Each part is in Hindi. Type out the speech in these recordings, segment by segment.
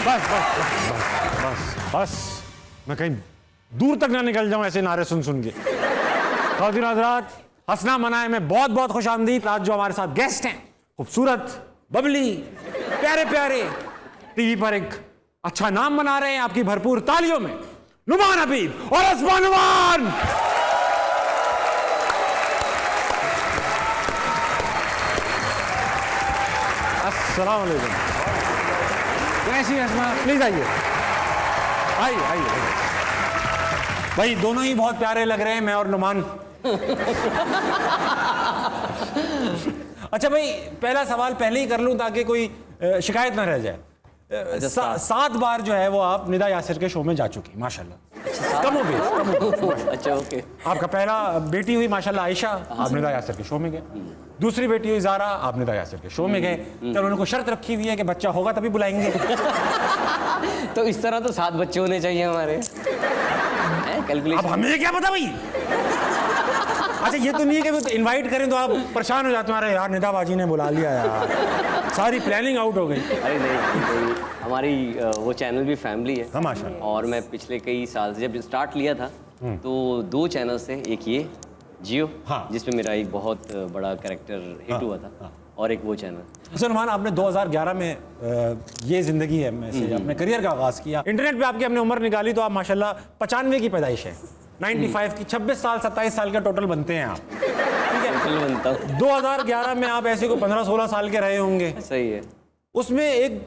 बस बस बस बस बस, मैं कहीं दूर तक ना निकल जाऊं ऐसे नारे सुन सुन के। खातिन हज़रात, हंसना मनाए में बहुत बहुत खुशामदीद। आज जो हमारे साथ गेस्ट हैं, खूबसूरत, बबली, प्यारे प्यारे, टीवी पर एक अच्छा नाम बना रहे हैं, आपकी भरपूर तालियों में नुमान हबीब और उस्मान नुमान। अस्सलाम वालेकुम। कैसी हैं अस्मा? प्लीज आइए आइए आइए। भाई दोनों ही बहुत प्यारे लग रहे हैं, मैं और नुमान। अच्छा भाई, पहला सवाल पहले ही कर लूं ताकि कोई शिकायत ना रह जाए। 7 बार जो है वो आप निदा यासिर के शो में जा चुकी, माशाल्लाह। कम हो गई। अच्छा ओके। आपका पहला बेटी हुई माशाल्लाह आयशा, आप निदा यासिर के शो में गए। दूसरी बेटी हुई ज़ारा, आप निदा यासिर के शो में गए। तो उन्होंने को शर्त रखी हुई है कि बच्चा होगा तभी बुलाएंगे। तो इस तरह तो 7 बच्चे होने चाहिए हमारे। अब हमें क्या पता भाई। अच्छा ये तो नहीं है कि इनवाइट करें तो आप परेशान हो जाते हैं, अरे यार निदा बाजी ने बुला लिया यार, सारी प्लानिंग आउट हो गई। अरे नहीं, हमारी वो चैनल भी फैमिली है। हाँ माशाल्लाह। और मैं पिछले कई साल से जब स्टार्ट लिया था तो 2 चैनल्स थे, एक ये जियो, हाँ, जिसमें मेरा एक बहुत बड़ा कैरेक्टर हिट हुआ था, हाँ, और एक वो चैनल। सलमान, आपने 2011 में ये जिंदगी है में से अपने करियर का आगाज किया। इंटरनेट पे आपकी अपने उम्र निकाली तो आप माशाल्लाह 95 की पैदाइश है, 95 की, 26 साल 27 साल के टोटल बनते हैं आप, ठीक है? टोटल बनता हूँ। 2011 में आप ऐसे को 15-16 साल के रहे होंगे। सही है। उसमें एक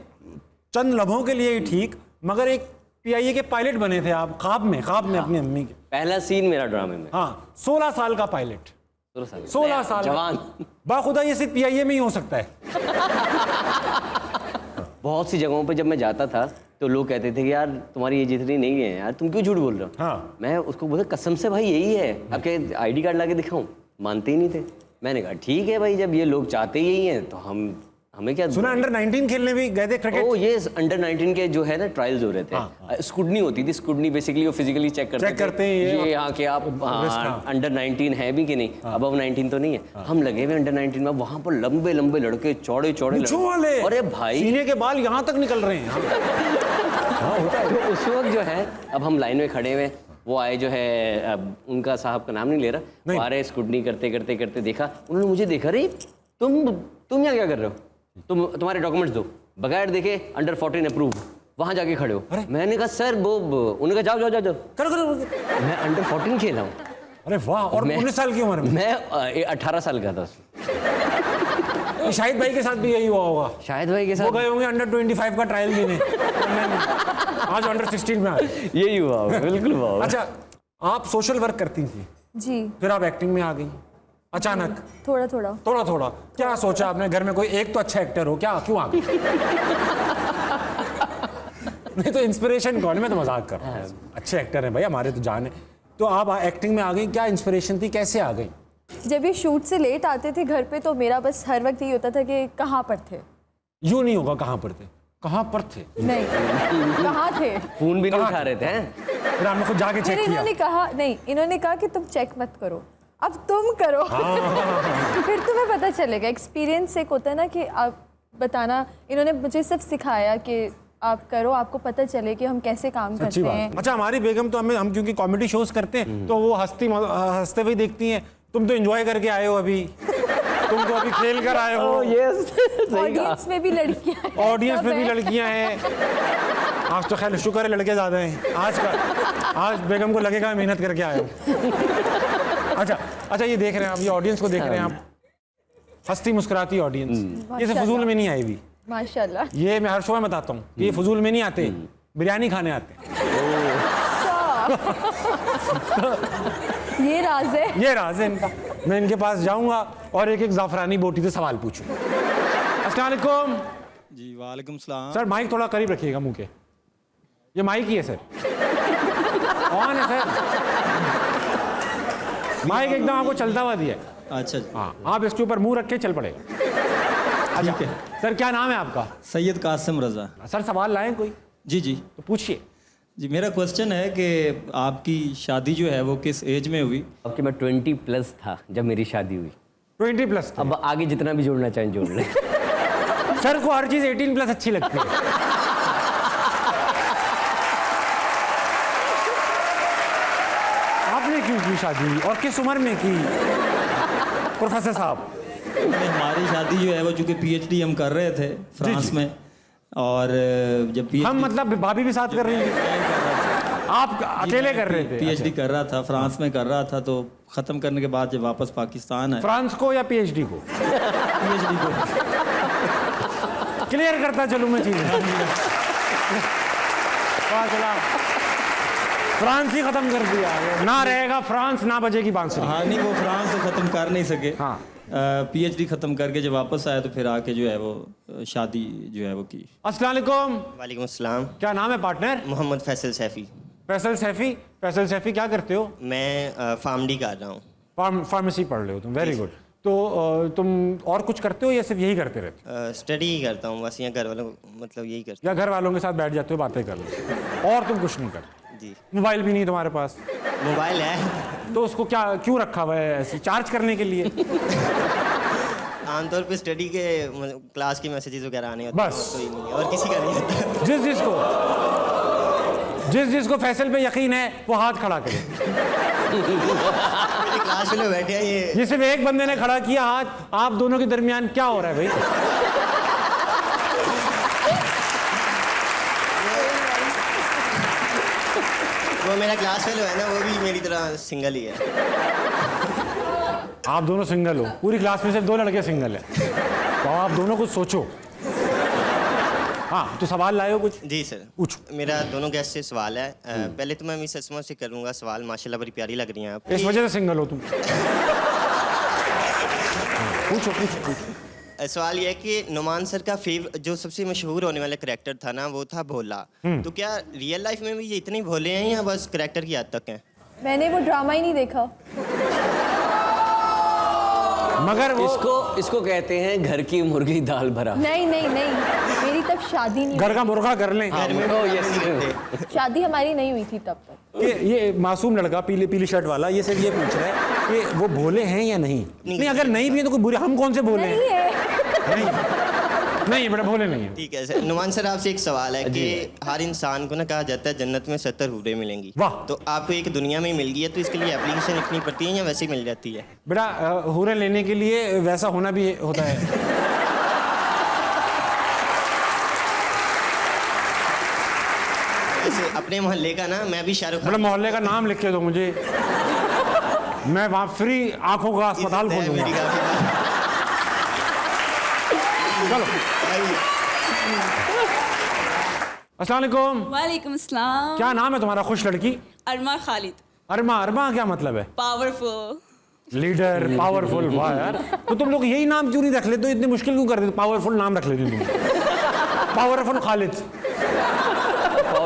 चंद लम्हों के लिए ही ठीक, मगर एक PIA के पायलट बने थे आप, ख्वाब में अपनी अम्मी के। पहला सीन मेरा ड्रामे में। हाँ, 16 साल का पायलट, 16 साल जवान। बाखुदा ये सिर्फ PIA में ही हो सकता है। बहुत सी जगहों पे जब मैं जाता था तो लोग कहते थे कि यार तुम्हारी एज इतनी नहीं है यार, तुम क्यों झूठ बोल रहे हो? हाँ। मैं उसको बोला कसम से भाई यही है, आपके ID कार्ड ला के दिखाऊं? मानते ही नहीं थे। मैंने कहा ठीक है भाई, जब ये लोग चाहते यही हैं तो हमें क्या। सुना अंडर 19 खेलने भी गए थे क्रिकेट? ओ ये अंडर 19 के जो है ना ट्रायल्स हो रहे थे। स्कूटनी होती थी, स्कूटनी बेसिकली वो फिजिकली चेक करते हैं ये यहाँ के आप अंडर 19 है भी कि नहीं, अबव 19 तो नहीं है। हम लगे हुए अंडर 19 में, वहाँ पर लंबे लंबे लड़के, चौड़े चौड़े लड़के, अरे भाई सीने के बाल यहाँ तक निकल रहे हैं। तो उस वक्त जो है, अब हम लाइन में खड़े हुए, वो आए जो है, अब उनका साहब का नाम नहीं ले रहा, वो आ रहे स्कूटनी करते करते करते, देखा उन्होंने मुझे, देखा रे तुम यहाँ क्या कर रहे हो, तुम्हारे डॉक्यूमेंट्स दो, बगैर देखे अंडर 14 अप्रूव, वहां जाके खड़े हो। मैंने कहा सर वो, उन्होंने कहा जाओ जाओ जाओ करो, मैं अंडर 14 खेला हूँ। अरे वाह, और 19 साल की उम्र में? मैं 18 साल का था। शाहिद भाई के साथ भी यही हुआ होगा। शाहिद भाई के साथ वो गए होंगे अंडर 25 का ट्रायल देने, आज अंडर 16 में आए। यही हुआ होगा, बिल्कुल हुआ होगा। अच्छा, आप सोशल वर्क करती थी जी, फिर आप एक्टिंग में आ गई अचानक? थोड़ा थोड़ा। क्या सोचा आपने घर में कोई एक तो अच्छा एक्टर हो, क्या क्यों आ गई? नहीं तो इंस्पिरेशन कौन? मैं तो मजाक कर रहा हूँ, अच्छे एक्टर हैं भाई हमारे तो जान है। तो आप एक्टिंग में आ गई, क्या इंस्पिरेशन थी, कैसे आ गई? जब ये शूट से लेट आते थे घर पे तो मेरा बस हर वक्त ये होता था कि कहाँ पर थे। यूं नहीं होगा कहाँ पर थे, कहाँ पर थे? नहीं, कहाँ थे? फोन भी नहीं उठा रहे थे। फिर आपने खुद जाके चेक किया? इन्होंने कहा नहीं, इन्होंने कहा कि तुम चेक मत करो, अब तुम करो। फिर तुम्हें पता चलेगा। एक्सपीरियंस एक होता है ना कि आप बताना, इन्होंने मुझे सब सिखाया कि आप करो, आपको पता चले कि हम कैसे काम करते हैं। अच्छा, हमारी बेगम तो हम क्योंकि कॉमेडी शोज करते हैं तो वो हंसते हुए देखती हैं, तुम तो एंजॉय करके आए हो, अभी तुम तो अभी खेल कर आए हो। ऑडियंस में भी लड़कियां हैं, ऑडियंस में भी लड़कियां हैं। आज तो खैर शुक्र है लड़के ज्यादा हैं आज बेगम को लगेगा मेहनत करके आए हो। अच्छा, ये देख रहे हैं आप, ये ऑडियंस को देख रहे हैं आप, हंसती मुस्कुराती ऑडियंस, ये फजूल में नहीं आई भी माशाल्लाह। ये मैं हर शो में बताता हूँ कि ये फजूल में नहीं आते, बिरयानी खाने आते हैं। ये राज है इनका। मैं इनके पास जाऊंगा और एक एक जाफरानी बोटी से सवाल पूछूंगा। अस्सलाम वालेकुम। जी वालेकुम सलाम। सर माइक थोड़ा करीब रखिएगा मुंह के, ये माइक ही है सर, ऑन है सर, माइक एकदम आपको चलता हुआ दिया। अच्छा जी। हाँ, आप इसके ऊपर मुंह रख के चल पड़ेगा। ठीक है सर, क्या नाम है आपका? सैयद कासिम रजा। सर सवाल लाएं कोई? जी जी, तो पूछिए। जी मेरा क्वेश्चन है कि आपकी शादी जो है वो किस एज में हुई? अब कि मैं 20+ था जब मेरी शादी हुई। 20+ अब आगे जितना भी जोड़ना चाहें जोड़ लें। सर को हर चीज 18+ अच्छी लगती है। क्यों की शादी और किस उम्र में की प्रोफेसर साहब? हमारी शादी जो है वो चूँकि PhD हम कर रहे थे फ्रांस में, और जब PhD हम मतलब भाभी भी साथ कर रही हैं, आप अकेले कर रहे थे? PhD कर रहा था, फ्रांस में कर रहा था, तो ख़त्म करने के बाद जब वापस पाकिस्तान आए, फ्रांस को या PhD को? PhD को क्लियर करता चलूँ मैं चीज़ें। चला फ्रांस ही खत्म कर दिया, ना रहेगा फ्रांस ना बजेगी बांसुरी। हाँ नहीं, वो फ्रांस तो ख़त्म कर नहीं सके। हाँ। PhD ख़त्म करके जब वापस आया तो फिर आके जो है वो शादी जो है वो की। अस्सलाम वालेकुम। वालेकुम अस्सलाम। क्या नाम है पार्टनर? मोहम्मद फैसल सैफ़ी। फैसल सैफी। फैसल सैफी क्या करते हो? मैं फार्मडी कर रहा हूँ। फार्मेसी पढ़ रहे हो तुम, वेरी गुड। तो तुम और कुछ करते हो या सिर्फ यही करते रहते हो? स्टडी ही करता हूँ बस, यहाँ घर वालों मतलब यही करते या घर वालों के साथ बैठ जाते हो बातें कर लो और तुम कुछ नहीं करते? जी। मोबाइल भी नहीं तुम्हारे पास? मोबाइल है तो उसको क्या क्यों रखा हुआ है ऐसे, चार्ज करने के लिए? आमतौर पे स्टडी के क्लास के मैसेजेस वगैरह आने होते हैं, बस। कोई नहीं है और किसी का नहीं होता। जिस जिसको फैसल पे यकीन है वो हाथ खड़ा करे। मेरे क्लास में लोग बैठे हैं ये सिर्फ एक बंदे ने खड़ा किया हाथ, आप दोनों के दरमियान क्या हो रहा है भाई? वो मेरा क्लास फेलो है ना, वो भी मेरी तरह सिंगल ही है। आप दोनों सिंगल हो, पूरी क्लास में सिर्फ 2 लड़के सिंगल हैं, तो आप दोनों कुछ सोचो। हाँ तो सवाल लाए हो कुछ? जी सर, पूछो। मेरा दोनों गेस्ट से सवाल है। पहले तो मैं मिस असमा से करूँगा सवाल, माशाल्लाह बड़ी प्यारी लग रही हैं आप। इस वजह से सिंगल हो तुम? पूछो पूछो पूछो। सवाल ये है कि नुमान सर का जो सबसे मशहूर होने वाला करैक्टर था ना, वो था भोला। तो क्या रियल लाइफ में भी ये इतने भोले हैं या बस करैक्टर की हद तक हैं? मैंने वो ड्रामा ही नहीं देखा। मगर वो इसको कहते हैं घर की मुर्गी दाल भरा। नहीं नहीं नहीं, मेरी तब शादी नहीं घर का मुर्गा कर लें। घर में oh, yes. नहीं शादी हमारी नहीं हुई थी तब तक। ये मासूम लड़का पीली पीली शर्ट वाला ये सिर्फ ये पूछ रहा है कि वो भोले हैं या नहीं। नहीं अगर नहीं भी है तो कोई बुरे, हम कौन से भोले नहीं हैं? है। नहीं नहीं बेटा भोले नहीं है। ठीक है सर। नुमान सर आपसे एक सवाल है कि हर इंसान को ना कहा जाता है जन्नत में 70 हूरें मिलेंगी। वाह। तो आपको एक दुनिया में मिल गई है, तो इसके लिए एप्लीकेशन लिखनी पड़ती है या वैसे ही मिल जाती है? बेटा हूरें लेने के लिए वैसा होना भी होता है। वैसे अपने मोहल्ले का ना, मैं भी शाहरुख बेटा मोहल्ले का नाम लिख के दो मुझे, मैं वहाँ फ्री आंखों का अस्पताल मेरी खोलूंगा। काफी चलो अस्सलाम वालेकुम। वालेकुम अस्सलाम। क्या नाम है तुम्हारा खुश लड़की? अरमा खालिद। अरमा। अरमा क्या मतलब है? पावरफुल। Leader, powerful. वाह यार, तो तुम लोग यही नाम क्यों नहीं रख लेते? इतनी मुश्किल क्यों कर देते? पावरफुल नाम रख लेते तुम। पावरफुल खालिद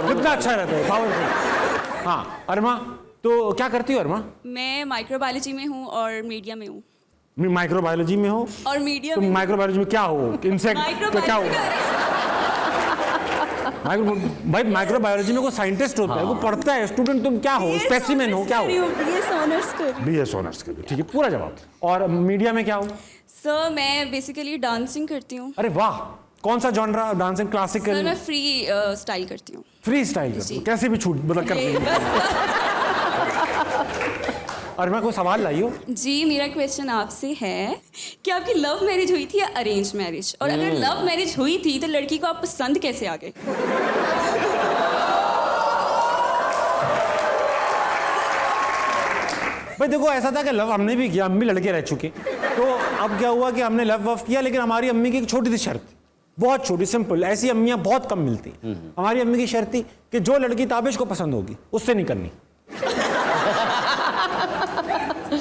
कितना अच्छा रहता है, पावरफुल। हाँ अरमा, तो क्या करती हो अरमा? मैं माइक्रोबायोलॉजी में हूँ और मीडिया में हूँ। माइक्रोबायोलॉजी में हो? और मीडिया तुम में माइक्रोबायोलॉजी में क्या हो? इंसेक्ट तो क्या हो? भाई माइक्रोबायोलॉजी में कोई साइंटिस्ट होता है, वो पढ़ता है स्टूडेंट। तुम क्या हो? स्पेसिमेन हो? क्या हो? BS ऑनर्स कर रही हूँ। BS ऑनर्स कर, ठीक है पूरा जवाब। और मीडिया में क्या हो? सर मैं बेसिकली डांसिंग करती हूँ। अरे वाह, कौन सा जॉनरा? Dancing, sir classical? मैं फ्री स्टाइल करती हूँ। फ्री स्टाइल करती हो? कैसे भी छूट मतलब करती हो? और मैं कोई सवाल लाई हो? जी मेरा क्वेश्चन आपसे है कि आपकी लव मैरिज हुई थी या अरेंज मैरिज? और अगर लव मैरिज हुई थी तो लड़की को आप पसंद कैसे आ गए? भाई देखो ऐसा था कि लव हमने भी किया, हम भी लड़के रह चुके। तो अब क्या हुआ कि हमने लव वव किया, लेकिन हमारी अम्मी की एक छोटी सी शर्त थी, बहुत छोटी, सिंपल। ऐसी अम्मियाँ बहुत कम मिलती। हमारी अम्मी की शर्त थी कि जो लड़की ताबिश को पसंद होगी उससे नहीं करनी।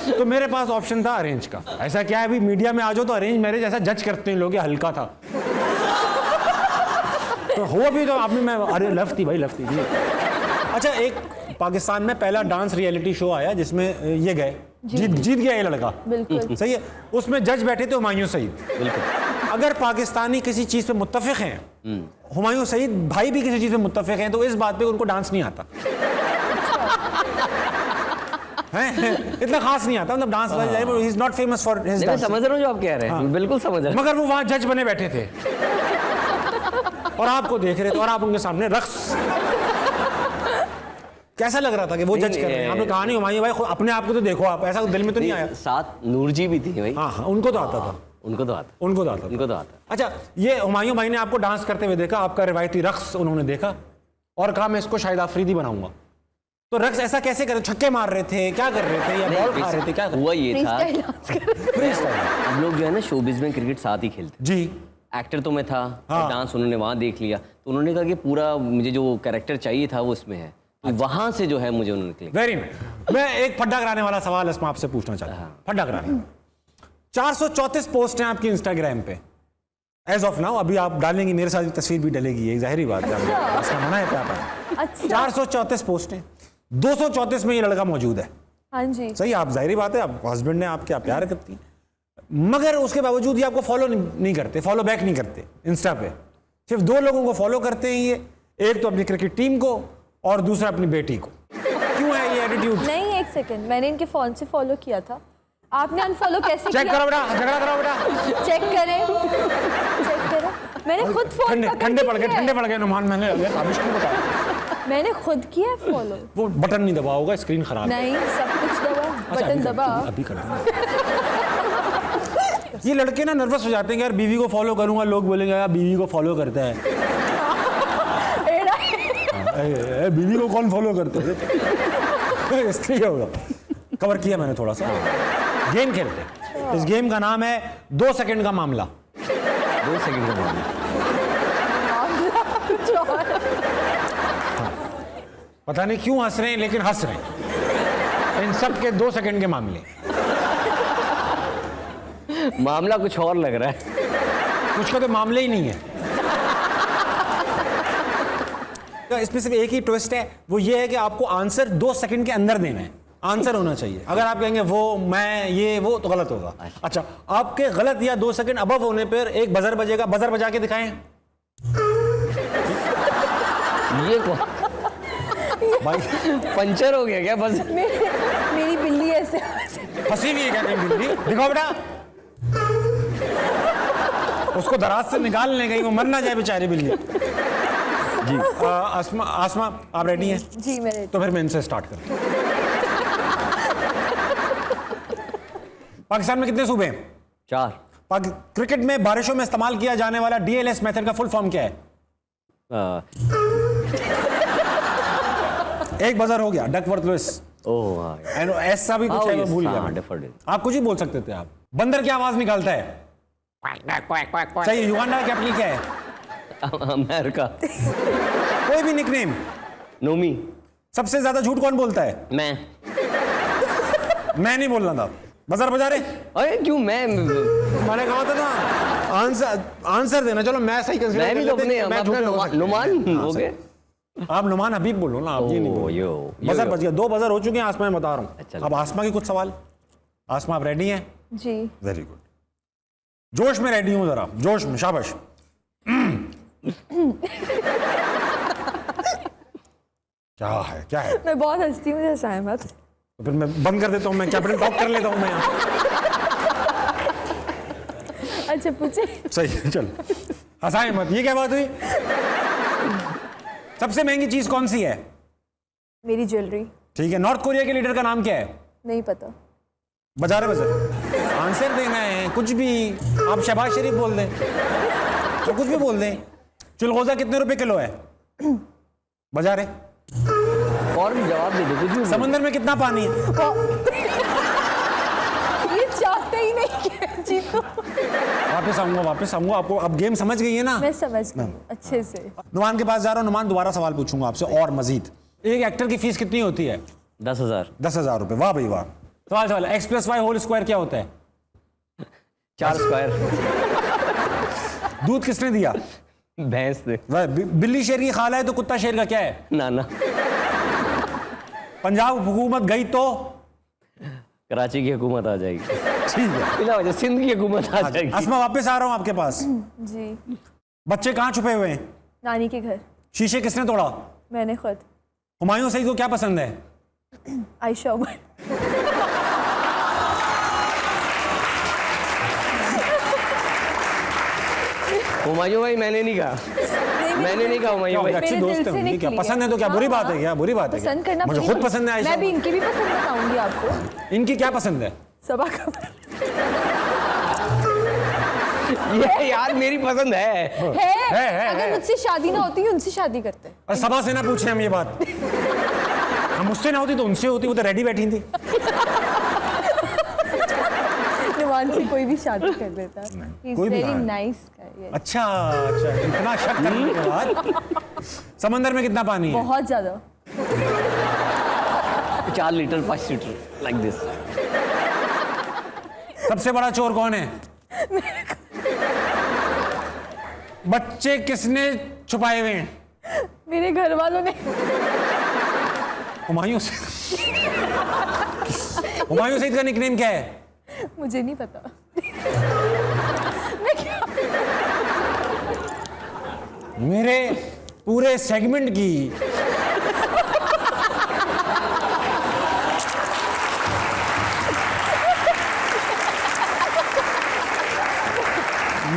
तो मेरे पास ऑप्शन था अरेंज का। ऐसा क्या है, अभी मीडिया में आ जाओ तो अरेंज मैरिज ऐसा जज करते हैं लोग, ये हल्का था। तो हो भी तो आपने, मैं अरे लव थी भाई, लव थी जी। अच्छा, एक पाकिस्तान में पहला डांस रियलिटी शो आया जिसमें ये गए, जीत गया ये लड़का। बिल्कुल सही है। उसमें जज बैठे थे हुमायूं सईद। बिल्कुल। अगर पाकिस्तानी किसी चीज पे मुत्तफिक हैं, हुमायूं सईद भाई भी किसी चीज पे मुत्तफिक हैं, तो इस बात पे उनको डांस नहीं आता है। इतना खास नहीं आता, मतलब dance he is not famous for his मैं डांस। समझ रहा हूँ जो आप कह रहे हैं, बिल्कुल समझ रहा हूँ। मगर वो वहां जज बने बैठे थे और आपको देख रहे थे और आप उनके सामने रक्स। कैसा लग रहा था कि वो जज कर रहे हैं? आपने कहा नहीं हुमायूं भाई खुद अपने आप को तो देखो, आप ऐसा दिल में तो नहीं आया? साथ नूर जी भी थी भाई। हाँ हाँ, उनको तो आता था, उनको तो आता, उनको तो आता। उनको तो आता। अच्छा, ये हुमायूं भाई ने आपको डांस करते हुए देखा, आपका रिवायती रक्स उन्होंने देखा और कहा मैं इसको शाहिद आफरीदी बनाऊंगा। तो रक्स ऐसा कैसे कर, छक्के मार रहे थे, क्या कर रहे थे, या बॉल खा रहे थे, क्या कर हुआ ये था, फ्रीस्टाइल डांस कर फ्री स्टाइल? हम लोग जो है ना शोबिज में क्रिकेट साथ ही खेलते। जी एक्टर तो मैं था, हाँ। डांस उन्होंने वहाँ देख लिया, तो उन्होंने कहा कि पूरा मुझे जो कैरेक्टर चाहिए था वो उसमें है, तो वहाँ से जो है मुझे उन्होंने क्लिक। Very nice. मैं एक फड्डा कराने वाला सवाल इसमें आपसे पूछना चाहता हूँ, फड्डा कराने। 434 पोस्ट हैं आपकी इंस्टाग्राम पे एज ऑफ नाउ, अभी आप डालेंगी, मेरे साथ तस्वीर भी डलेगी, एक जाहिर बात है, इसका मना है क्या? अच्छा 434 पोस्ट हैं, 234 में ये लड़का मौजूद है। हाँ जी सही, आप जाहिर बात है, आप हस्बैंड ने आपके, आप प्यार करती हैं, मगर उसके बावजूद ये आपको फॉलो नहीं करते, फॉलो बैक नहीं करते इंस्टा पे। सिर्फ 2 लोगों को फॉलो करते हैं ये, एक तो अपनी क्रिकेट टीम को और दूसरा अपनी बेटी को। क्यों है ये एटीट्यूड? नहीं, एक सेकंड, मैंने इनके फोन से फॉलो किया था, आपने अनफॉलो कैसे चेक किया? करो बेटा, झगड़ा करो बेटा। चेक करें, चेक करो, मैंने खुद फोन ठंडे ठंडे पड़ गए नुमान, मैंने ताबिश क्यों बताया? मैंने खुद किया है फॉलो। वो बटन नहीं दबा होगा, स्क्रीन खराब है। नहीं, सब कुछ दबा, अच्छा, बटन दबा। अभी कर दूंगा। ये लड़के ना नर्वस हो जाते हैं कि यार बीवी को फॉलो करूंगा, लोग बोलेंगे यार बीवी को फॉलो करता है। बीवी को कौन फॉलो करते है? इसलिए होगा। कवर किया मैंने थोड़ा सा। गेम खेलते हैं, इस गेम का नाम है 2 सेकंड का मामला। 2 सेकंड का मामला। पता नहीं क्यों हंस रहे हैं, लेकिन हंस रहे हैं। इन सब के 2 सेकंड के मामले। मामला कुछ और लग रहा है, कुछ का तो मामले ही नहीं है। तो इसमें सिर्फ एक ही ट्विस्ट है, वो ये है कि आपको आंसर 2 सेकंड के अंदर देना है, आंसर होना चाहिए। अगर आप कहेंगे वो, मैं, ये, वो, तो गलत होगा। अच्छा, आपके गलत या 2 सेकंड अबव होने पर एक बजर बजेगा, बजर बजा के दिखाएं ये कौन भाई। पंचर हो गया क्या? बस मेरी बिल्ली ऐसे फंसी हुई है क्या कहीं बिल्ली? दिखाओ बेटा, उसको दराज से निकालने गई, वो मर ना जाए बेचारी बिल्ली। जी आसमा आप रेडी हैं? जी मेरे। तो फिर मैं इनसे स्टार्ट करता हूं। पाकिस्तान में कितने सूबे हैं? 4। क्रिकेट में बारिशों में इस्तेमाल किया जाने वाला DLS मेथड का फुल फॉर्म क्या है? एक बजर हो गया, डकवर्थ लुइस। ओह ऐसा भी कुछ है, वो भूल गया मैं। डेफर्डेल। आप कुछ ही बोल सकते थे। आप बंदर क्या आवाज निकालता है? सही। युगांडा का कैपिटल क्या है? अमेरिका। कोई भी निकनेम। नोमी। सबसे ज्यादा झूठ कौन बोलता है? मैं नहीं बोलना था, बजर बजा रहे। अरे क्यों? मैंने कहा था ना आंसर देना। चलो मैं सही कंसीडर मैं भी तो अपने नुमान हो गए। आप नुमान हबीब बोलो ना, आप ये नहीं बोलो। बजर बज गया, 2 बजर हो चुके हैं। आसमा में बता रहा हूँ। अब आसमा की कुछ सवाल। आसमा आप रेडी हैं? जी। Very good. जोश में रेडी हूँ, जरा जोश में, शाबाश। क्या है? मैं बहुत हंसती हूँ, हंसाए मत। तो फिर मैं बंद कर देता हूँ, मैं कैपिटल टॉक कर लेता हूँ मैं यहाँ। अच्छा पूछे। सही है, चल हंसाए मत। ये क्या बात हुई? सबसे महंगी चीज कौन सी है? मेरी ज्वेलरी। ठीक है। नॉर्थ कोरिया के लीडर का नाम क्या है? नहीं पता। बजा रहे बजर, आंसर देना है। कुछ भी आप शहबाज शरीफ बोल दें तो कुछ भी बोल दें। चिलगोजा कितने रुपए किलो है? बजा रहे। और जवाब दे दो कुछ। समंदर में कितना पानी है? ये चाहते ही नहीं कि जीतो। वापस आऊंगा आपको। अब गेम समझ गई है ना? मैं समझ गई अच्छे से। नुमान के पास जा रहा हूँ। नुमान, दोबारा सवाल पूछूंगा आपसे और मजीद। एक एक्टर की फीस कितनी होती है? 10,000। 10,000 रुपए। वाह भाई वाह। सवाल x + y होल स्क्वायर क्या होता है? 4 स्क्वायर। दूध किसने दिया? भैंस ने। बिल्ली शेर की खाला है तो कुत्ता शेर का क्या है? नाना। पंजाब हुकूमत गई तो कराची की हुकूमत आ जाएगी। ठीक है। बिला वजह सिंध की हुकूमत आ जाएगी। अस्मा वापस आ रहा हूँ आपके पास। जी। बच्चे कहाँ छुपे हुए हैं? नानी के घर। शीशे किसने तोड़ा? मैंने खुद। हुमायूं सईद को क्या पसंद है? आयशा उमर। हुमायूं भाई मैंने नहीं कहा। नहीं मैंने नहीं कहा क्या हुमायूं हो भाई। गया? अच्छी मेरे दोस्त दिल है से उनकी, क्या निकली पसंद है तो क्या हाँ, बुरी बात है हाँ। क्या? बुरी बात है पसंद क्या? करना मुझे बुरी खुद बात- पसंद है आयशा। मैं भी इनकी भी पसंद बताऊंगी आपको। इनकी क्या पसंद है? सबा कमर ये यार मेरी पसंद है। है। अगर मुझसे शादी ना होती उनसे शादी करते। और सभा से ना पूछे हम ये बात। हम मुझसे ना होती तो उनसे होती, वो तो रेडी बैठी थी। नुमान से कोई भी शादी कर लेता। ही इज कोई भी वेरी हाँ। Nice guy. अच्छा अच्छा, इतना शक करने के बाद समंदर में कितना पानी है? बहुत ज्यादा। 4 लीटर 5 लीटर लाइक दिस। सबसे बड़ा चोर कौन है? बच्चे किसने छुपाए हुए हैं? मेरे घर वालों ने। हुमायूं से। हुमायूं सईद का निकनेम क्या है? मुझे नहीं पता। मेरे पूरे सेगमेंट की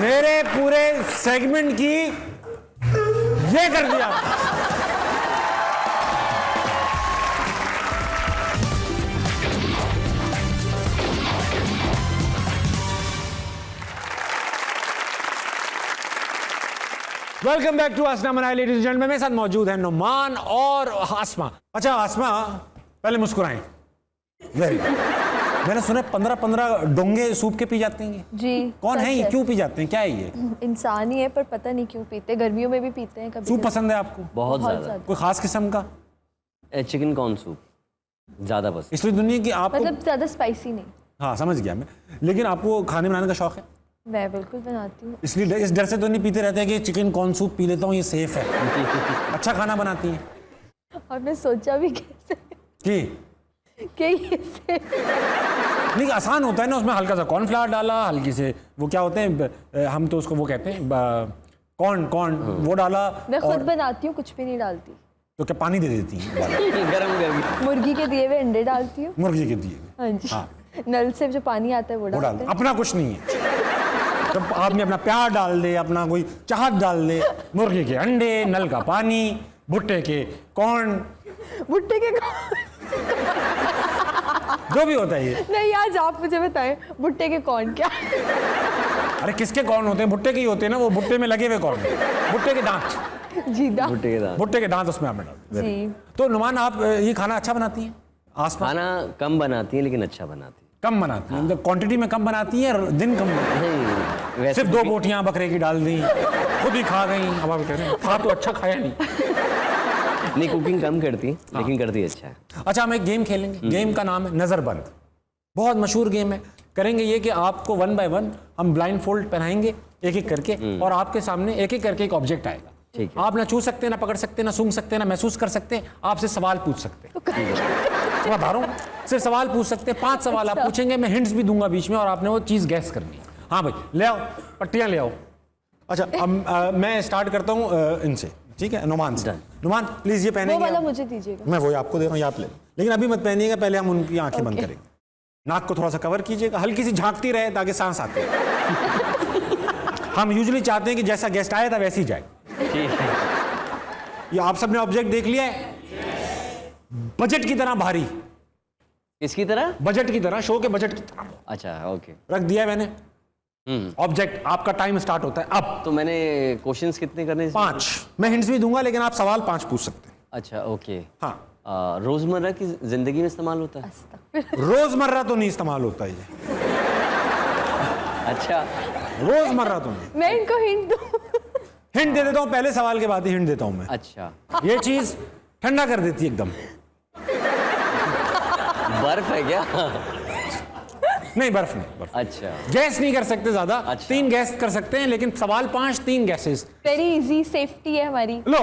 मेरे पूरे सेगमेंट की ये कर दिया। वेलकम बैक टू आसना मनाई लेडीज एंड जेंटलमैन। मेरे साथ मौजूद है नुमान और आसमा। अच्छा आसमा, पहले मुस्कुराएं। वेरी मैंने सुना 15-15 डोंगे सूप के पी जाते हैं ये। जी। कौन है सच ये? क्यों पी जाते हैं? क्या है ये? इंसान ही है पर पता नहीं क्यों पीते। गर्मियों में भी पीते हैं कभी। सूप पसंद है आपको? बहुत ज्यादा। कोई खास किस्म का? चिकन कॉर्न सूप ज्यादा पसंद। इसलिए दुनिया की आपको मतलब ज्यादा स्पाइसी नहीं। हाँ समझ गया मैं, लेकिन आपको खाने बनाने का शौक है? मैं बिल्कुल बनाती हूँ। इसलिए इस डर से तो नहीं पीते रहते कि चिकन कॉर्न सूप पी लेता हूँ ये सेफ है। अच्छा खाना बनाती हैं और मैं सोचा भी कैसे कि कि ये से नहीं आसान होता है ना, उसमें हल्का सा कॉर्नफ्लावर डाला, हल्की से वो क्या होते हैं हम तो उसको वो कहते हैं कॉर्न वो डाला। मैं खुद और बनाती हूँ, कुछ भी नहीं डालती। तो क्या पानी दे देती हैं? गरम गरम। मुर्गी के दिए हुए अंडे डालती हूँ। मुर्गी के दिए हाँ जी। हाँ। नल से जो पानी आता है वो वो डाल डालते हैं। अपना कुछ नहीं है। जब आदमी अपना प्यार डाल दे, अपना कोई चाहत डाल दे, मुर्गी के अंडे, नल का पानी, भुट्टे के कॉर्न, भुट्टे के जो भी होता है ये। नहीं, आज आप मुझे बताएं भुट्टे के कौन क्या? अरे किसके कॉर्न होते हैं? भुट्टे के ही होते हैं ना, वो भुट्टे में लगे हुए कॉर्न, भुट्टे के दांत। जी दा। भुट्टे के दांत। भुट्टे के दांत उसमें आपने डाल जी। तो नुमान आप ये खाना अच्छा बनाती हैं? आसपास खाना कम बनाती है लेकिन अच्छा बनाती कम बनाती हैं, मतलब क्वांटिटी में कम बनाती हैं और दिन कम बनाती है। नहीं हैं। वैसे सिर्फ 2 बोटियां बकरे की डाल दी, खुद ही खा गई। अब आप कह रहे हैं खा तो अच्छा खाया नहीं। नहीं, कुकिंग कम करती लेकिन करती अच्छा है। अच्छा हम एक गेम खेलेंगे। गेम का नाम है नजरबंद। बहुत मशहूर गेम है। करेंगे ये कि आपको 1 बाय 1 हम ब्लाइंड फोल्ड पहनाएंगे एक एक करके, और आपके सामने एक एक करके एक ऑब्जेक्ट आएगा। ठीक है। आप ना छू सकते, ना पकड़ सकते, ना सूंघ सकते, ना महसूस कर सकते। आपसे सवाल पूछ सकते मैं बता रहा हूँ, सिर्फ सवाल पूछ सकते। 5 सवाल आप पूछेंगे, मैं हिंट्स भी दूंगा बीच में, और आपने वो चीज गैस करनी है। हाँ भाई ले आओ, पट्टियां ले आओ। अच्छा अब मैं स्टार्ट करता हूँ इनसे, ठीक है? नुमान से। नुमान प्लीज ये वो पहनेंगे वाला आप? मुझे दीजिएगा। मैं वही आपको दे रहा हूँ, ये आप ले, लेकिन अभी मत पहनिएगा, पहले हम उनकी आंखें बंद Okay. करेंगे। नाक को थोड़ा सा कवर कीजिएगा, हल्की सी झांकती रहे ताकि सांस आती है। हम यूजुअली चाहते हैं कि जैसा गेस्ट आया था वैसे ही जाए। ठीक है। ये आप सबने ऑब्जेक्ट देख लिया है, बजट की तरह भारी, इसकी तरह। बजट की तरह, शो के बजट की तरह अच्छा ओके। रख दिया है मैंने ऑब्जेक्ट। आपका टाइम स्टार्ट होता है अब। तो मैंने क्वेश्चंस कितने करने हैं? 5। मैं हिंट्स भी दूंगा, लेकिन आप सवाल 5 पूछ सकते हैं। अच्छा ओके। हाँ, रोजमर्रा की जिंदगी में इस्तेमाल होता है? अस्तगफिर। रोजमर्रा तो नहीं इस्तेमाल होता ये, अच्छा। रोजमर्रा तो नहीं। मैं इनको हिंट दूं? हिंट दे देता हूँ, पहले सवाल के बाद ही हिंट देता हूँ मैं। अच्छा। ये चीज ठंडा कर देती है एकदम। बर्फ है क्या? नहीं बर्फ नहीं, बर्फ। अच्छा। गैस नहीं कर सकते ज्यादा। अच्छा। 3 गैस कर सकते हैं, लेकिन सवाल 5, 3 गैसेस। वेरी इजी, सेफ्टी है हमारी। लो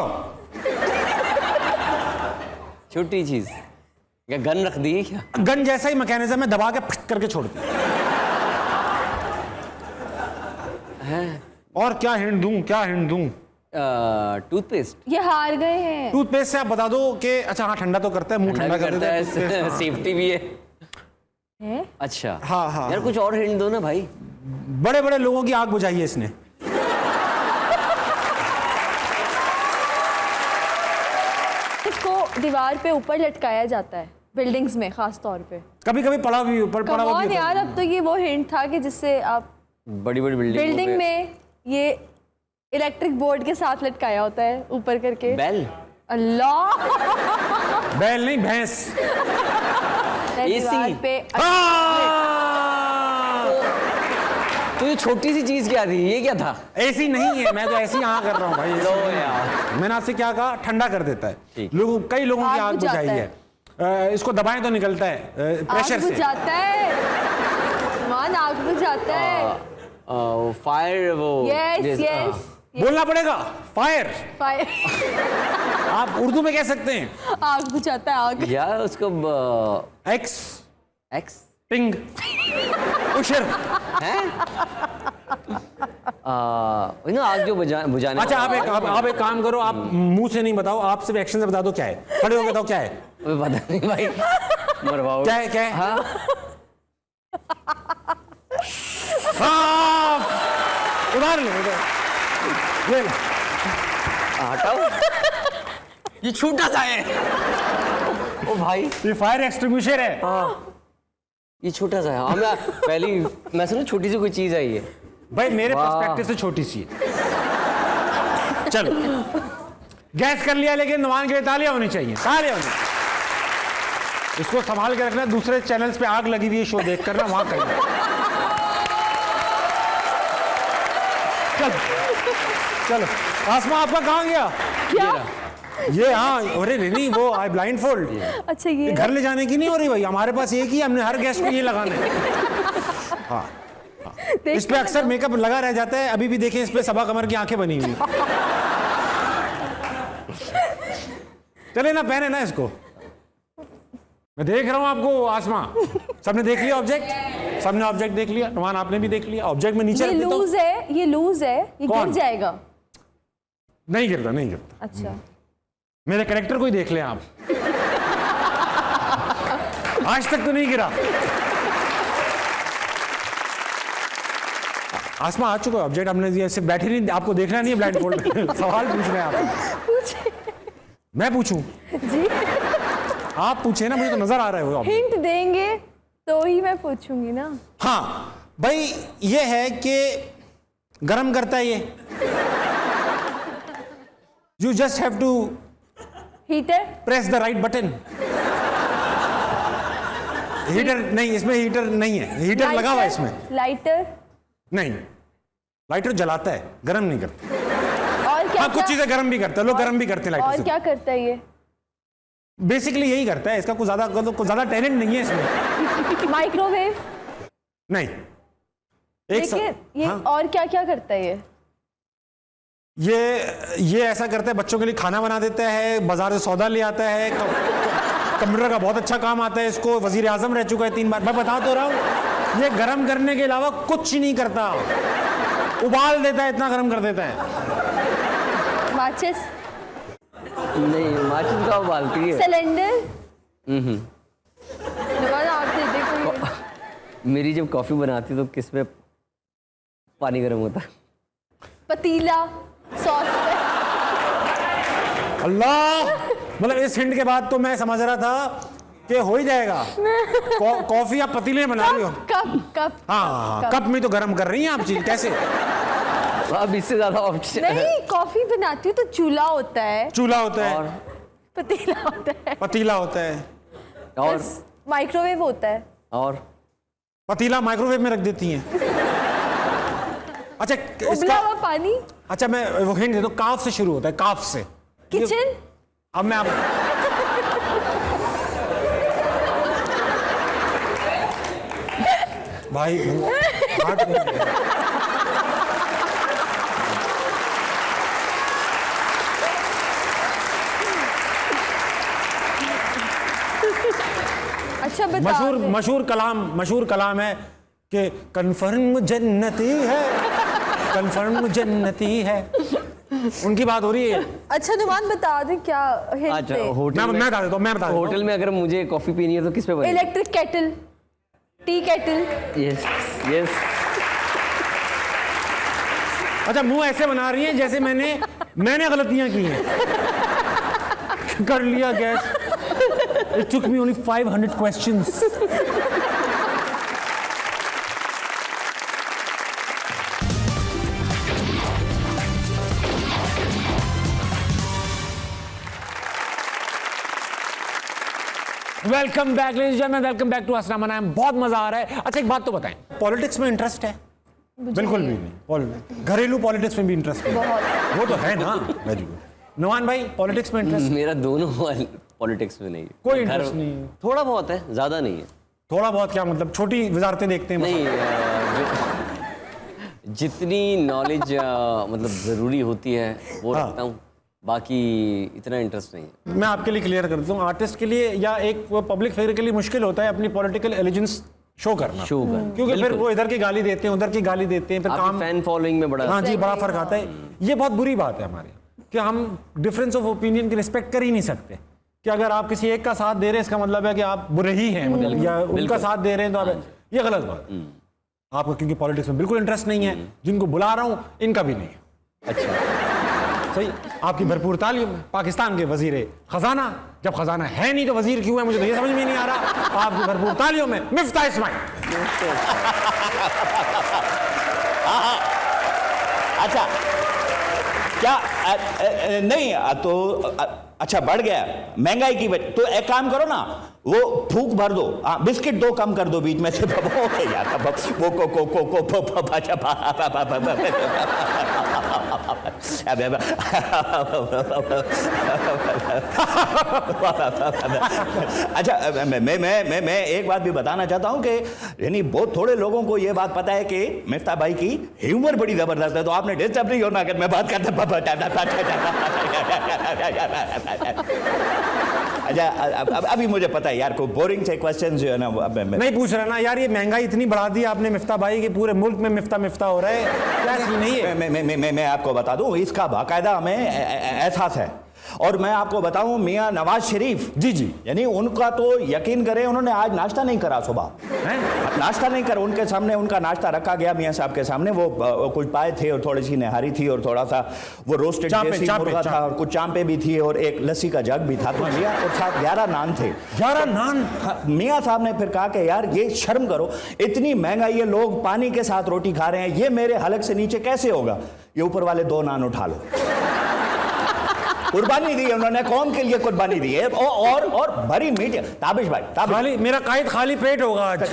छोटी चीज क्या गन रख दी है क्या? गन जैसा ही मैकेनिज्म है, दबा के फिट करके छोड़ दी। और क्या हिंट दूं, क्या हिंट दूं? टूथपेस्ट। ये हार गए हैं। टूथपेस्ट से आप बता दो कि अच्छा हाँ ठंडा तो करता है, मुंह ठंडा कर देता है toothpaste, हाँ। सेफ्टी भी है। हैं? अच्छा हाँ, हाँ, यार कुछ और हिंट दो ना भाई। बड़े बड़े लोगों की आग बुझाई है इसने। दीवार पे ऊपर लटकाया जाता है बिल्डिंग्स में खास तौर पे? कभी कभी पड़ा हुआ कौन भी यार, होता अब तो ये वो हिंट था कि जिससे आप बड़ी बड़ी बिल्डिंग में ये इलेक्ट्रिक बोर्ड के साथ लटकाया होता है ऊपर करके। बैल। अल्लाह। है। बैल नहीं, भैंस। दीवार पे तो ये छोटी सी चीज क्या थी, ये क्या था? ऐसी नहीं है, मैं तो ऐसी यहाँ कर रहा हूँ भाई। लो यार, मैंने आपसे क्या कहा, ठंडा कर देता है। ठीक। कई लोगों की आग आग बुझाता बुझाई है। इसको दबाएं तो निकलता है प्रेशर आग से। बुझाता है मान, आग बुझाता है। फायर वो यस यस, बोलना पड़ेगा, फायर। फायर। आप उर्दू में कह सकते हैं आग बुझाता है, आग। यार उसको एक्स एक्स टिंग उशर। है आग जो बुझाने। अच्छा आप एक काम करो, आप मुंह से नहीं बताओ, आप सिर्फ एक्शन से बता दो क्या है। खड़े होकर बताओ क्या है। पता नहीं भाई, मरवाओ। क्या है, क्या है? हाँ? हाँ, उधार लो, ये लो। हटाओ, ये छोटा सा है। ओ भाई, ये फायर एक्सटिंग्विशर है। ये छोटा सा है। हाँ, मैं सुना छोटी सी कोई चीज है ये। भाई मेरे वाह। पर्सपेक्टिव से छोटी सी है। चलो, गैस कर लिया, लेकिन नुमान के लिए तालियां होनी चाहिए, तालियां होनी चाहिए। इसको संभाल के रखना, दूसरे चैनल्स पे आग लगी हुई है शो देख कर ना, वहां कहीं। चलो चलो, आसमा आपका कहाँ गया? क्या? ये हाँ, अरे नहीं, वो आई ब्लाइंड फोल्ड। अच्छा, ये घर ले जाने की नहीं हो रही भाई, हमारे पास एक ही, हमने हर गेस्ट को ये लगाना है। हाँ, इस पे अक्सर मेकअप लगा रह जाता है। अभी भी देखें, इस पे सबा कमर की आंखें बनी हुई। चले ना, पहने ना इसको। मैं देख रहा हूं आपको आसमा। सबने देख लिया ऑब्जेक्ट? सबने ऑब्जेक्ट देख लिया? नुमान आपने भी देख लिया ऑब्जेक्ट। में नीचे ये रख देता हूं। लूज है, ये लूज है, ये गिर कौन? जाएगा। नहीं गिरता, नहीं गिरता। अच्छा, मेरे कैरेक्टर को ही देख लें आप। आज तक तो नहीं गिरा। आसमा आ चुका है ऑब्जेक्ट, हमने दिया, सिर्फ बैठे नहीं, आपको देखना नहीं है ब्लाइंड फोल्ड। सवाल पूछ रहे हैं आप। मैं पूछूं? जी आप पूछे ना, मुझे तो नजर आ रहा है वो। हिंट देंगे तो ही मैं पूछूंगी ना। हाँ भाई, ये है कि गरम करता है ये। You just have to heater? Press the right button. Heater नहीं, इसमें हीटर नहीं है। हीटर लगा हुआ है इसमें। लाइटर? नहीं, लाइटर जलाता है, गरम नहीं करता। और क्या? हाँ, कुछ चीजें गरम भी करता है, लोग गरम भी करते हैं और लाइटर से। क्या करता है ये? बेसिकली यही करता है, इसका कुछ ज्यादा टैलेंट नहीं है इसमें। माइक्रोवेव? नहीं। लेकिन ये हाँ? और क्या क्या करता है ये? ये ऐसा करता है, बच्चों के लिए खाना बना देता है, बाजार से सौदा ले आता है, कंप्यूटर का बहुत अच्छा काम आता है इसको, वजीर आजम रह चुका है 3 बार। मैं बता तो रहा हूँ, ये गरम करने के अलावा कुछ नहीं करता। उबाल देता है, इतना गरम कर देता है। माचिस? नहीं, माचिस का उबालती है। सिलेंडर? हम्म। दोबारा आप दे दे कोई। मेरी जब कॉफी बनाती तो किस में पानी गर्म होता? पतीला? सॉस पे? अल्लाह, मतलब इस हिंट के बाद तो मैं समझ रहा था कि हो ही जाएगा। कॉफी आप पतीले में बना रही हो? कप? कप? हाँ, कप में तो गरम कर रही हैं आप चीज, कैसे? अब इससे ज्यादा ऑप्शन नहीं, कॉफी बनाती हूँ तो चूल्हा होता है, चूल्हा होता है, और पतीला होता है, पतीला होता है, और बस माइक्रोवेव होता है। और पतीला माइक्रोवेव में रख देती हैं। अच्छा, उबला इसका हुआ पानी? अच्छा, मैं वो हिंट दे दूं, काफ से शुरू होता है, काफ से। किचन? अब मैं आप भाई अच्छा बता। मशहूर कलाम है कि कन्फर्म जन्नती है, कन्फर्म जन्नती है। उनकी बात हो रही है। अच्छा नुमान बता दे क्या हिंट अच्छा, दे। होटल मैं बता देता हूँ, मैं बता देता हूँ। होटल में अगर मुझे कॉफी पीनी है तो किस पे बनेगी? Electric kettle? T kettle? Yes yes. अच्छा, मुंह ऐसे बना रही है जैसे मैंने गलतियां की हैं। कर लिया gas. It took me only 500 questions. Welcome back ladies and welcome back to हंसना मनाया। बहुत मजा आ रहा है। अच्छा एक बात तो बताएं, पॉलिटिक्स में इंटरेस्ट है? बिल्कुल भी नहीं। घरेलू पॉलिटिक्स में भी इंटरेस्ट है? वो तो है ना। Very good. नवान भाई, पॉलिटिक्स में इंटरेस्ट? मेरा दोनों पॉलिटिक्स में नहीं है। कोई इंटरेस्ट नहीं है? थोड़ा बहुत है, ज्यादा नहीं है। थोड़ा बहुत क्या मतलब? छोटी वजारतें देखते हैं? नहीं, जितनी नॉलेज मतलब जरूरी होती है वो रखता हूँ, बाकी इतना इंटरेस्ट नहीं है। मैं आपके लिए क्लियर कर दूं, आर्टिस्ट के लिए या एक पब्लिक फिगर के लिए मुश्किल होता है अपनी पॉलिटिकल एलिजेंस शो करना, क्योंकि फिर वो इधर की गाली देते हैं, उधर की गाली देते हैं, फिर काम फैन फॉलोइंग में बड़ा, हाँ जी, बड़ा फर्क आता है। ये बहुत बुरी बात है हमारे कि हम डिफरेंस ऑफ ओपिनियन की रिस्पेक्ट कर ही नहीं सकते कि अगर आप किसी एक का साथ दे रहे हैं इसका मतलब है कि आप बुरे ही हैं, मतलब या उनका साथ दे रहे हैं तो आप, ये गलत बात है। आपको क्योंकि पॉलिटिक्स में बिल्कुल इंटरेस्ट नहीं है, जिनको बुला रहा हूँ इनका भी नहीं है। अच्छा सही, आपकी भरपूर तालियों। पाकिस्तान के वजीर खजाना, जब खजाना है नहीं तो वजीर क्यों है, मुझे तो ये समझ में नहीं आ रहा। आपकी भरपूर तालियों में मिफ्ता इस्माइल। अच्छा क्या नहीं तो अच्छा बढ़ गया महंगाई की वजह, तो एक काम करो ना, वो फूक भर दो, बिस्किट दो कम कर दो बीच में से। वो अच्छा मैं एक बात भी बताना चाहता हूं कि यानी बहुत थोड़े लोगों को ये बात पता है कि मिफ्ता भाई की ह्यूमर बड़ी जबरदस्त है, तो आपने डिस्टर्ब नहीं होना अगर मैं बात करता। अच्छा अभी मुझे पता है यार, कोई बोरिंग से क्वेश्चन जो है ना नहीं पूछ रहा ना यार। ये महंगाई इतनी बढ़ा दी आपने मिफ्ता भाई की, पूरे मुल्क में मिफ्ता हो रहा है, क्या सीन नहीं है? मैं आपको बता दूं, इसका बाकायदा हमें एहसास है। और मैं आपको बताऊं, मियां नवाज शरीफ जी यानी उनका तो यकीन करें, उन्होंने आज नाश्ता नहीं करा सुबह, नाश्ता नहीं करा। उनके सामने उनका नाश्ता रखा गया मियां साहब के सामने, वो कुछ पाए थे और थोड़ी सी निहारी थी और थोड़ा सा वो रोस्टेड देसी मुर्गा था और कुछ चांपे भी थी और एक लस्सी का जग भी था तो लिया, और साथ 11 नान थे। 11 नान? मियां साहब ने फिर कहा कि यार ये शर्म करो, इतनी महंगाई है, लोग पानी के साथ रोटी खा रहे हैं, ये मेरे हलक से नीचे कैसे होगा? ये ऊपर वाले 2 नान उठा लो। कुर्बानी दी उन्होंने, कौम के लिए कुर्बानी दी है। और भरी मीट। ताबिश भाई, खाली मेरा कायद खाली पेट होगा आज।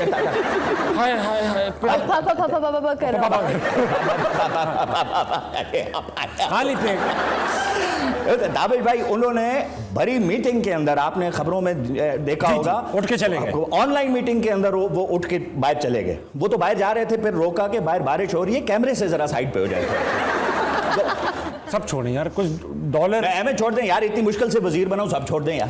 हाय हाय हाय, खाली पेट। ताबिश भाई, उन्होंने भरी मीटिंग के अंदर, आपने खबरों में देखा होगा, उठ के चले गए। ऑनलाइन मीटिंग के अंदर वो उठ के बाहर चले गए। वो तो बाहर जा रहे थे, फिर रोका के बाहर बारिश हो रही है, कैमरे से जरा साइड पे हो जाए। सब छोड़ें यार, कुछ डॉलर हमें छोड़ दें यार, इतनी मुश्किल से वजीर बनाऊं, सब छोड़ दें यार।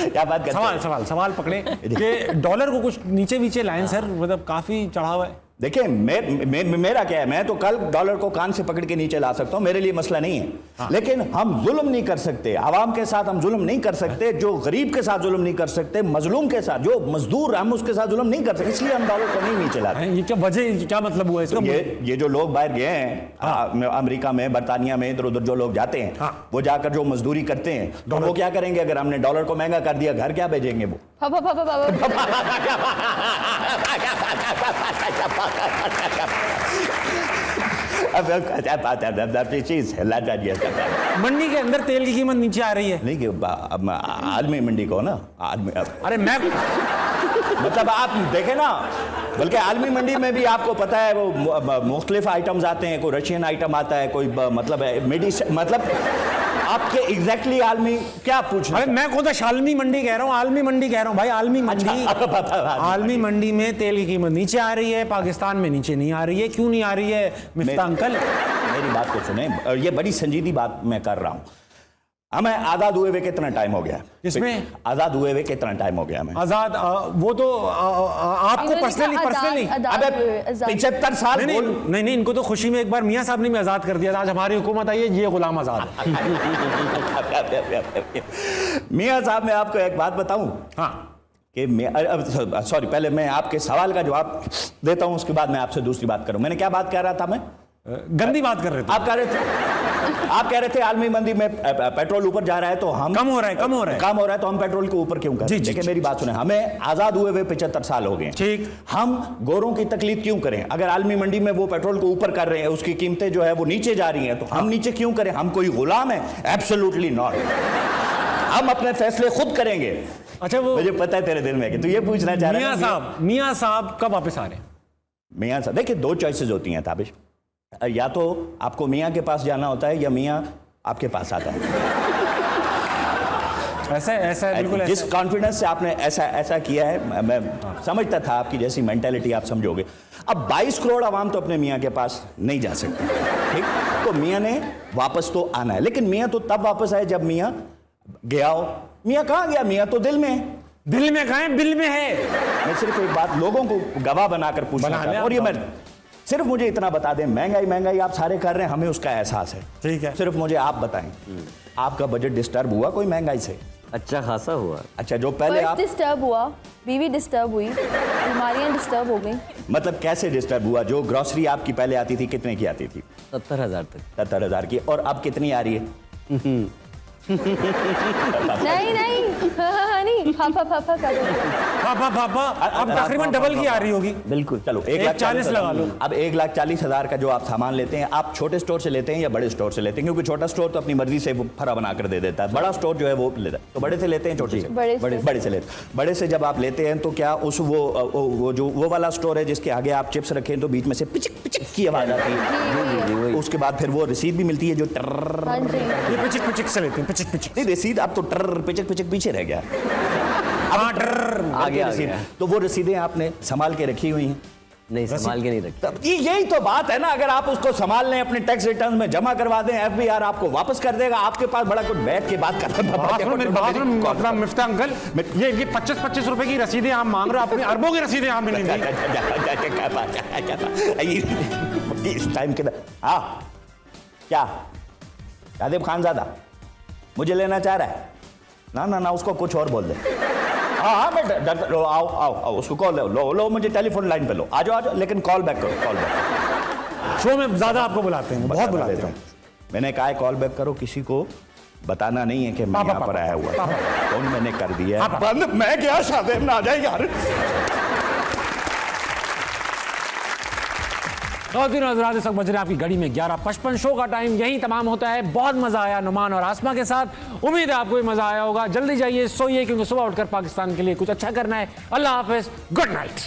क्या बात करते सवाल पकड़े कि डॉलर को कुछ नीचे नीचे लाएं सर, मतलब काफी चढ़ा हुआ है। देखिए मेरा क्या है, मैं तो कल डॉलर को कान से पकड़ के नीचे ला सकता हूं, मेरे लिए मसला नहीं है। हाँ। लेकिन हम जुल्म नहीं कर सकते, आवाम के साथ हम जुल्म नहीं कर सकते, जो गरीब के साथ जुल्म नहीं कर सकते, मजलूम के साथ, जो मजदूर हम उसके साथ जुल्म नहीं कर सकते, इसलिए हम डॉलर को नहीं नीचे लाते। ये क्या वजह, क्या मतलब हुआ इसका? ये जो लोग बाहर गए हैं, हाँ। अमेरिका में, बरतानिया में, इधर उधर जो लोग जाते हैं, हाँ। वो जाकर जो मजदूरी करते हैं, तो वो क्या करेंगे? अगर हमने डॉलर को महंगा कर दिया, घर क्या भेजेंगे वो? चीज मंडी के अंदर तेल की कीमत नीचे आ रही है। नहीं, आदमी मंडी को ना, आदमी, अरे मैं मतलब आप देखें ना, बल्कि आलमी मंडी में भी आपको पता है वो मुख्तलिफ आइटम्स आते हैं, कोई रशियन आइटम आता है, कोई मतलब मेडिसिन, मतलब आपके एग्जैक्टली आलमी क्या पूछ रहे? अरे मैं कौन सा शालमी मंडी कह रहा हूँ, आलमी मंडी कह रहा हूँ भाई। आलमी मंडी, आलमी मंडी में तेल की कीमत नीचे आ रही है, पाकिस्तान में नीचे नहीं आ रही है। क्यों नहीं आ रही है मिफ्ता अंकल? मेरी बात को सुने, ये बड़ी संजीदी बात मैं कर रहा हूँ। हमें आजाद हुए हुए कितना टाइम हो गया? इसमें आजाद हुए हुए कितना टाइम हो गया हमें? आजाद वो तो आपको पर्सनली अबे 75 साल। नहीं, इनको तो खुशी में एक बार मियां साहब ने भी आजाद कर दिया था। आज हमारी हुकूमत आई है, ये गुलाम आजाद। मियां साहब, मैं आपको एक बात बताऊं, हाँ, सॉरी, पहले मैं आपके सवाल का जवाब देता हूं, उसके बाद मैं आपसे दूसरी बात करूं। मैंने क्या बात कह रहा था? मैं गंदी बात कर रहे थे। आप कह रहे थे आलमी मंदी में पेट्रोल ऊपर जा रहा है तो हम कम हो रहा है कम हो रहा है तो हम पेट्रोल के ऊपर क्यों कर रहे हैं? देखिए मेरी बात सुने, हमें आजाद हुए हुए 75 साल हो गए। ठीक। हम गोरों की तकलीफ क्यों करें? अगर आलमी मंडी में वो पेट्रोल को ऊपर कर रहे हैं, उसकी कीमतें जो है वो नीचे जा रही हैं, तो हम नीचे क्यों करें? हम कोई गुलाम है? Absolutely not. हम अपने फैसले खुद करेंगे। अच्छा, वो मुझे पता है तेरे दिल में कि तू ये पूछना चाह रहा है। मियां साहब कब वापस आ रहे हैं? मियां साहब देखिए, दो चॉइसेस होती हैं ताबिश, या तो आपको मियां के पास जाना होता है या मियां आपके पास आता है। ऐसा बिल्कुल जिस कॉन्फिडेंस से आपने ऐसा किया है, मैं समझता था आपकी जैसी मेंटालिटी आप समझोगे। अब 22 करोड़ आवाम तो अपने मियां के पास नहीं जा सकती, ठीक? तो मियां ने वापस तो आना है, लेकिन मियां तो तब वापस आए जब मियां गया हो। मियां कहाँ गया? मियां तो दिल में है। दिल में कहाँ है? बिल में है। मैं सिर्फ एक बात लोगों को गवाह बनाकर पूछना चाहता हूं, और ये मैं सिर्फ मुझे इतना बता दें, महंगाई आप सारे कर रहे हैं, हमें उसका एहसास है, ठीक है। सिर्फ मुझे आप बताएं, आपका बजट डिस्टर्ब हुआ कोई महंगाई से? अच्छा खासा हुआ। अच्छा, जो पहले आप डिस्टर्ब हुआ, बीवी डिस्टर्ब हुई, बीमारियां डिस्टर्ब हो गई। मतलब कैसे डिस्टर्ब हुआ? जो ग्रोसरी आपकी पहले आती थी कितने की आती थी? 70,000 तक। 70,000 की, और अब कितनी आ रही है? नहीं फाफा कर दो। पापा अब तकरीबन डबल की आ रही होगी। बिल्कुल। चलो 1,40,000 लगा लो। अब 1,40,000 का जो आप सामान लेते हैं, आप छोटे स्टोर से लेते हैं या बड़े स्टोर से लेते हैं? क्योंकि छोटा स्टोर तो अपनी मर्जी से वो फरा बना कर दे देता है, बड़ा स्टोर जो है वो लेता है। तो बड़े से लेते हैं छोटे से? बड़े से लेते हैं। बड़े से जब आप लेते हैं तो क्या उस वो वाला स्टोर है जिसके आगे आप चिप्स रखें तो बीच में से पिचक पिचक की आवाज आती है, उसके बाद फिर वो रसीद भी मिलती है जो ये पिचक पिचक से लेते हैं, पिचक पिचक। नहीं, रसीद अब तो पिचक पिचक पीछे रह गया, आगे रसीद। तो वो रसीदें आपने संभाल के रखी हुई हैं? नहीं, संभाल के नहीं रखी। तब यही तो बात है ना, अगर आप उसको संभाल लें, अपने टैक्स रिटर्न में जमा करवा दें, एफबीआर आपको वापस कर देगा। आपके पास बड़ा कुछ बैठ के बात करता है। मिफ्ता अंकल, ये 25-25 रुपए की रसीदें आप मांग रहे हो, अपनी अरबों की रसीदें आप मिलेंगी इस टाइम के। हाँ क्या शादिब खानजादा मुझे लेना चाह रहा है? ना उसको कुछ और बोल दे। हाँ मैं आओ उसको कॉल लो मुझे टेलीफोन लाइन पे लो, आ जाओ, लेकिन कॉल बैक करो, कॉल बैक। शो में ज्यादा आपको बुलाते हैं, बहुत बुलाते हैं। मैंने कहा कॉल बैक करो, किसी को बताना नहीं है कि मैं यहाँ पर आया हुआ, फोन मैंने कर दिया। मैं क्या शादिब ना आ जाए यार। इस वक्त बज रहे आपकी घड़ी में 11:55। शो का टाइम यहीं तमाम होता है। बहुत मजा आया नुमान और आसमा के साथ, उम्मीद है आपको भी मजा आया होगा। जल्दी जाइए, सोइए, क्योंकि सुबह उठकर पाकिस्तान के लिए कुछ अच्छा करना है। अल्लाह हाफिज, गुड नाइट।